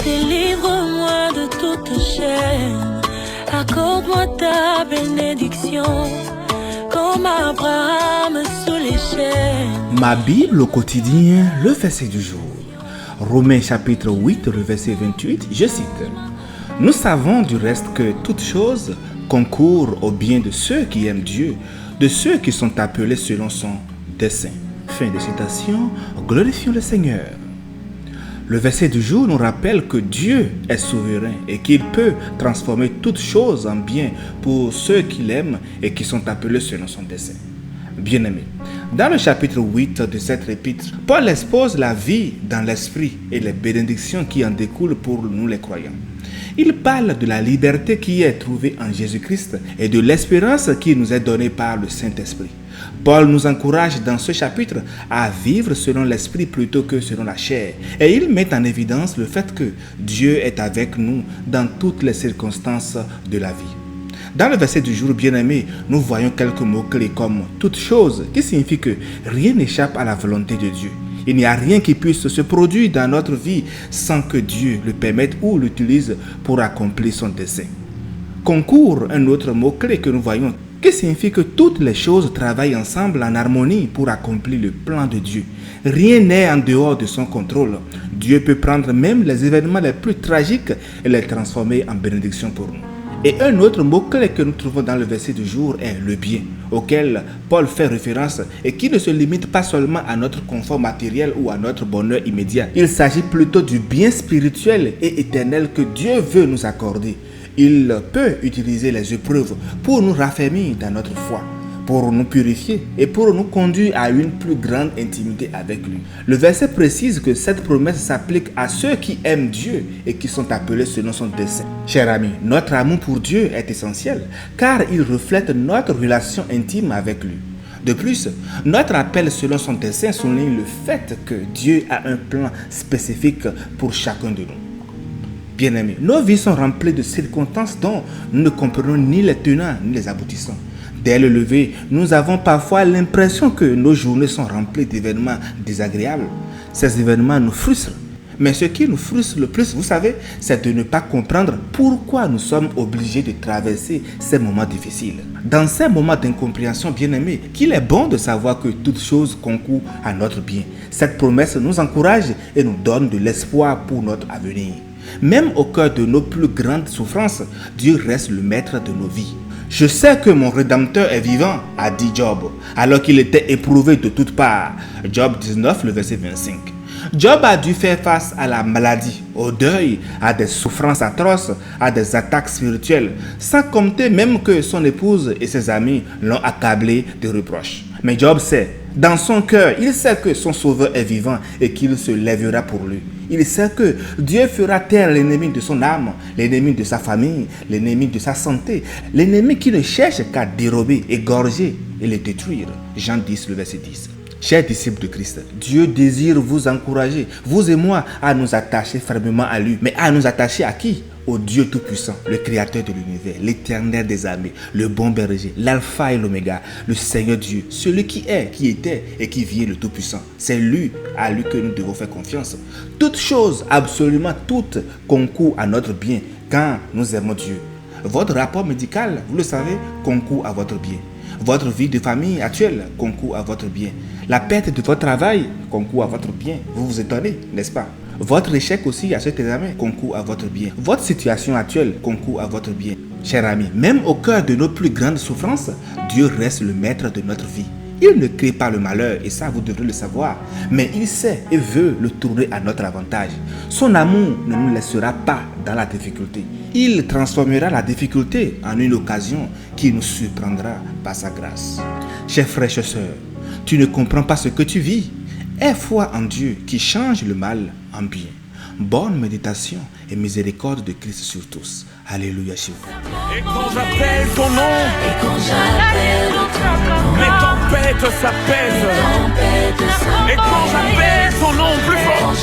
Délivre-moi de toute chaîne, accorde-moi ta bénédiction, comme Abraham sous les chaînes. Ma Bible au quotidien, le verset du jour. Romains chapitre 8, le verset 28, je cite. Nous savons du reste que toute chose concourt au bien de ceux qui aiment Dieu, de ceux qui sont appelés selon son dessein. Fin de citation, glorifions le Seigneur. Le verset du jour nous rappelle que Dieu est souverain et qu'il peut transformer toutes choses en bien pour ceux qui l'aiment et qui sont appelés selon son dessein. Bien-aimés, dans le chapitre 8 de cette épître, Paul expose la vie dans l'esprit et les bénédictions qui en découlent pour nous les croyants. Il parle de la liberté qui est trouvée en Jésus-Christ et de l'espérance qui nous est donnée par le Saint-Esprit. Paul nous encourage dans ce chapitre à vivre selon l'esprit plutôt que selon la chair. Et il met en évidence le fait que Dieu est avec nous dans toutes les circonstances de la vie. Dans le verset du jour, bien-aimé, nous voyons quelques mots-clés comme « toute chose » qui signifie que rien n'échappe à la volonté de Dieu. Il n'y a rien qui puisse se produire dans notre vie sans que Dieu le permette ou l'utilise pour accomplir son dessein. Concours, un autre mot-clé que nous voyons, qui signifie que toutes les choses travaillent ensemble en harmonie pour accomplir le plan de Dieu. Rien n'est en dehors de son contrôle. Dieu peut prendre même les événements les plus tragiques et les transformer en bénédiction pour nous. Et un autre mot-clé que nous trouvons dans le verset du jour est le bien, auquel Paul fait référence et qui ne se limite pas seulement à notre confort matériel ou à notre bonheur immédiat. Il s'agit plutôt du bien spirituel et éternel que Dieu veut nous accorder. Il peut utiliser les épreuves pour nous raffermir dans notre foi, pour nous purifier et pour nous conduire à une plus grande intimité avec lui. Le verset précise que cette promesse s'applique à ceux qui aiment Dieu et qui sont appelés selon son dessein. Chers amis, notre amour pour Dieu est essentiel car il reflète notre relation intime avec lui. De plus, notre appel selon son dessein souligne le fait que Dieu a un plan spécifique pour chacun de nous. Bien-aimés, nos vies sont remplies de circonstances dont nous ne comprenons ni les tenants ni les aboutissants. Dès le lever, nous avons parfois l'impression que nos journées sont remplies d'événements désagréables. Ces événements nous frustrent. Mais ce qui nous frustre le plus, vous savez, c'est de ne pas comprendre pourquoi nous sommes obligés de traverser ces moments difficiles. Dans ces moments d'incompréhension, bien-aimés, qu'il est bon de savoir que toutes choses concourent à notre bien. Cette promesse nous encourage et nous donne de l'espoir pour notre avenir. Même au cœur de nos plus grandes souffrances, Dieu reste le maître de nos vies. Je sais que mon Rédempteur est vivant, a dit Job, alors qu'il était éprouvé de toutes parts. Job 19, le verset 25. Job a dû faire face à la maladie, au deuil, à des souffrances atroces, à des attaques spirituelles, sans compter même que son épouse et ses amis l'ont accablé de reproches. Mais Job sait, dans son cœur, il sait que son sauveur est vivant et qu'il se lèvera pour lui. Il sait que Dieu fera taire l'ennemi de son âme, l'ennemi de sa famille, l'ennemi de sa santé, l'ennemi qui ne cherche qu'à dérober, égorger et le détruire. Jean 10, le verset 10. Chers disciples de Christ, Dieu désire vous encourager, vous et moi, à nous attacher fermement à lui. Mais à nous attacher à qui? Au Dieu Tout-Puissant, le Créateur de l'univers, l'Éternel des armées, le bon berger, l'Alpha et l'Oméga, le Seigneur Dieu, celui qui est, qui était et qui vient, le Tout-Puissant. C'est lui, à lui que nous devons faire confiance. Toutes choses, absolument toutes, concourent à notre bien quand nous aimons Dieu. Votre rapport médical, vous le savez, concourt à votre bien. Votre vie de famille actuelle concourt à votre bien. La perte de votre travail concourt à votre bien. Vous vous étonnez, n'est-ce pas? Votre échec aussi à cet examen concourt à votre bien. Votre situation actuelle concourt à votre bien. Chers amis, même au cœur de nos plus grandes souffrances, Dieu reste le maître de notre vie. Il ne crée pas le malheur, et ça vous devrez le savoir, mais il sait et veut le tourner à notre avantage. Son amour ne nous laissera pas dans la difficulté. Il transformera la difficulté en une occasion qui nous surprendra par sa grâce. Chers frères et sœurs, tu ne comprends pas ce que tu vis. Aie foi en Dieu qui change le mal en bien. Bonne méditation et miséricorde de Christ sur tous. Alléluia chez vous. Et quand j'appelle ton nom, mes tempêtes s'apaisent. Et quand j'appelle ton nom plus fort,